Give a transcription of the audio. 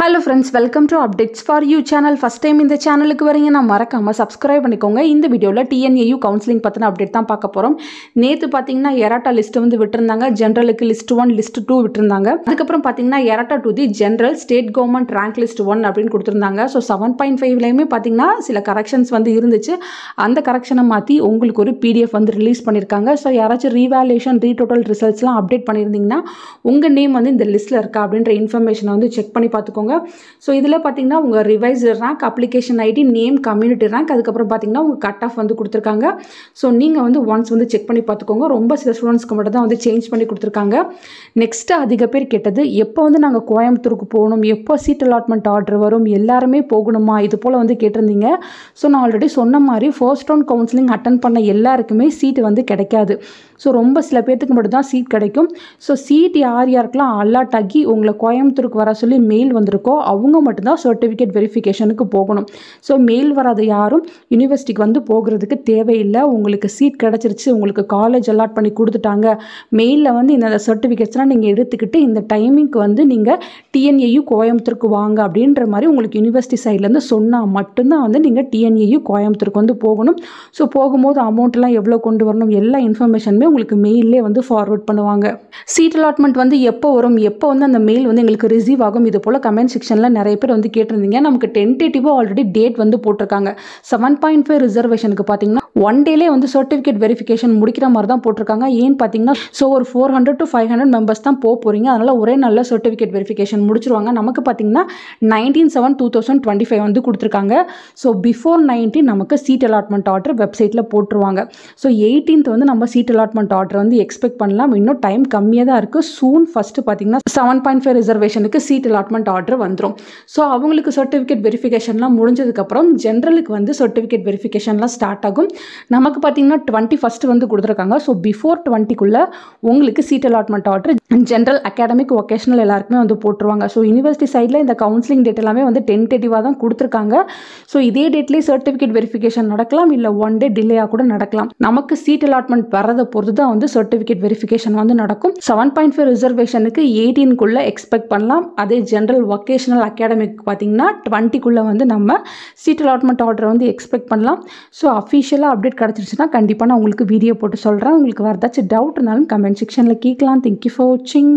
Hello friends, welcome to Updates for You channel. First time இந்த சேனலுக்கு வரீங்க நான் மறக்காம subscribe பண்ணிக்கோங்க. இந்த வீடியோல TNAU கவுன்சிலிங் பத்தின அப்டேட் தான் பார்க்க போறோம். நேத்து பாத்தீங்கன்னா எராட்டா லிஸ்ட் வந்து விட்டுருந்தாங்க. ஜெனரலுக்கு லிஸ்ட் 1 லிஸ்ட் 2 விட்டுருந்தாங்க. அதுக்கு அப்புறம் பாத்தீங்கன்னா errata to the general state government rank list 1 அப்படினு கொடுத்திருந்தாங்க. சோ 7.5 லயுமே பாத்தீங்கன்னா சில கரெக்ஷன்ஸ் வந்து இருந்துச்சு. அந்த கரெக்ஷனை மாத்தி உங்களுக்கு ஒரு PDF வந்து ரிலீஸ் பண்ணிருக்காங்க. சோ யாராச்சும் ரீவாலுவேஷன் ரீடோட்டல் ரிசல்ட்ஸ்லாம் அப்டேட் பண்ணிருந்தீங்கன்னா உங்க நேம் வந்து இந்த லிஸ்ட்ல இருக்கா அப்படின்ற இன்ஃபர்மேஷனை வந்து செக் பண்ணி பார்த்துக்கோங்க. ஸோ இதில் பார்த்தீங்கன்னா உங்கள் revised rank, application ID, name, community rank, அதுக்கப்புறம் பார்த்தீங்கன்னா உங்கள் கட் ஆஃப் வந்து கொடுத்துருக்காங்க. ஸோ நீங்கள் வந்து ஒன்ஸ் வந்து செக் பண்ணி பார்த்துக்கோங்க. ரொம்ப சில ஸ்டூடெண்ட்ஸ்க்கு மட்டும் தான் வந்து சேஞ்ச் பண்ணி கொடுத்துருக்காங்க. நெக்ஸ்ட்டு அதிக பேர் கேட்டது எப்போ வந்து நாங்கள் கோயம்புத்தூருக்கு போகணும், எப்போ சீட் அலாட்மெண்ட் ஆர்டர் வரும், எல்லாருமே போகணுமா, இது போல் வந்து கேட்டிருந்தீங்க. ஸோ நான் ஆல்ரெடி சொன்ன மாதிரி ஃபர்ஸ்ட் ரவுண்ட் கவுன்சிலிங் அட்டன் பண்ண எல்லாருக்குமே சீட் வந்து கிடைக்காது. ஸோ ரொம்ப சில பேர்த்துக்கு மட்டும் தான் சீட் கிடைக்கும். ஸோ சீட் யாருக்கெல்லாம் அலாட் ஆகி உங்களை கோயம்புத்தூருக்கு வர சொல்லி மெயில் வந்திருக்கோ அவங்க மட்டும்தான் சர்டிஃபிகேட் வெரிஃபிகேஷனுக்கு போகணும். ஸோ மெயில் வராத யாரும் யூனிவர்சிட்டிக்கு வந்து போகிறதுக்கு தேவையில்லை. உங்களுக்கு சீட் கிடச்சிருச்சு, உங்களுக்கு காலேஜ் அலாட் பண்ணி கொடுத்துட்டாங்க, மெயிலில் வந்து இந்த சர்டிஃபிகேட்ஸ்லாம் நீங்கள் எடுத்துக்கிட்டு இந்த டைமிங்க்கு வந்து நீங்கள் TNAU கோயம்புத்தூருக்கு வாங்க அப்படின்ற மாதிரி உங்களுக்கு யூனிவர்சிட்டி சைட்லேருந்து சொன்னால் மட்டும்தான் வந்து நீங்கள் TNAU கோயம்புத்தூருக்கு வந்து போகணும். ஸோ போகும்போது அமௌண்ட்லாம் எவ்வளோ கொண்டு வரணும் எல்லா இன்ஃபர்மேஷனுமே உங்களுக்கு மெயிலே வந்து ஃபார்வர்ட் பண்ணுவாங்க. சீட் அலாட்மெண்ட் வந்து எப்போ வரும், எப்போ வந்து அந்த மெயில் வந்து எங்களுக்கு ரிசீவ் ஆகும், இது போல் கமெண்ட் செக்ஷனில் நிறைய பேர் வந்து கேட்டிருந்தீங்க. நமக்கு டென்டேட்டிவாக ஆல்ரெடி டேட் வந்து போட்டிருக்காங்க. 7.5 ரிசர்வேஷனுக்கு பார்த்தீங்கன்னா 1 டேலே வந்து சர்டிஃபிகேட் வெரிஃபிகேஷன் முடிக்கிற மாதிரி தான் போட்டிருக்காங்க. ஏன்னு பார்த்தீங்கன்னா ஸோ ஒரு 400 to 500 மெம்பர்ஸ் தான் போகிறீங்க. அதனால் ஒரே நல்ல சர்டிஃபிகேட் வெரிஃபிகேஷன் முடிச்சிருவாங்க. நமக்கு பார்த்தீங்கன்னா 19/7/2025 வந்து கொடுத்துருக்காங்க. ஸோ பிஃபோர் 19 நமக்கு சீட் அலாட்மெண்ட் ஆர்டர் வெப்சைட்டில் போட்டுருவாங்க. ஸோ 18th வந்து நம்ம சீட் அலாட்மெண்ட் ஆர்டர் வந்து எக்ஸ்பெக்ட் பண்ணலாம். இன்னும் டைம் கம்மியாக தான் இருக்குது. சூன் ஃபஸ்ட்டு பார்த்தீங்கன்னா 7.5 ரிசர்வேஷனுக்கு சீட் அலாட்மெண்ட் ஆர்டர் வந்துடும். ஸோ அவங்களுக்கு சர்டிஃபிகேட் வெரிஃபிகேஷன்லாம் முடிஞ்சதுக்கப்புறம் ஜென்ரலுக்கு வந்து சர்டிஃபிகேட் வெரிஃபிகேஷன்லாம் ஸ்டார்ட் ஆகும். நமக்கு பார்த்தீங்கன்னா 21st வந்து கொடுத்துருக்காங்க. ஸோ பிஃபோர் 20க்குள்ளே உங்களுக்கு seat allotment order general, academic, vocational எல்லாருக்குமே வந்து போட்டுருவாங்க. ஸோ யூனிவர்சிட்டி சைடில் இந்த கவுன்சிலிங் டேட் எல்லாமே வந்து டென்டேட்டிவாக தான் கொடுத்துருக்காங்க. ஸோ இதே டேட்லேயே சர்டிஃபிகேட் வெரிஃபிகேஷன் நடக்கலாம், இல்லை 1 டே டிலேயாக கூட நடக்கலாம். நமக்கு சீட் அலாட்மெண்ட் வரதை பொறுத்து தான் வந்து சர்டிஃபிகேட் வெரிஃபிகேஷன் வந்து நடக்கும். 7.5 ரிசர்வேஷனுக்கு 18க்குள்ளே எக்ஸ்பெக்ட் பண்ணலாம். அதே ஜென்ரல், வொகேஷனல், அகாடமிக் பார்த்தீங்கன்னா 20க்குள்ளே வந்து நம்ம சீட் அலாட்மெண்ட் ஆர்டர் வந்து எக்ஸ்பெக்ட் பண்ணலாம். ஸோ அஃபிஷியலாக அப்டேட் கிடச்சிருச்சுன்னா கண்டிப்பாக நான் உங்களுக்கு வீடியோ போட்டு சொல்கிறேன். உங்களுக்கு வேறு ஏதாச்சும் டவுட் இருந்தாலும் கமெண்ட் செக்ஷனில் கேட்கலாம். தேங்க்யூ ஃபார் வாட்சிங்.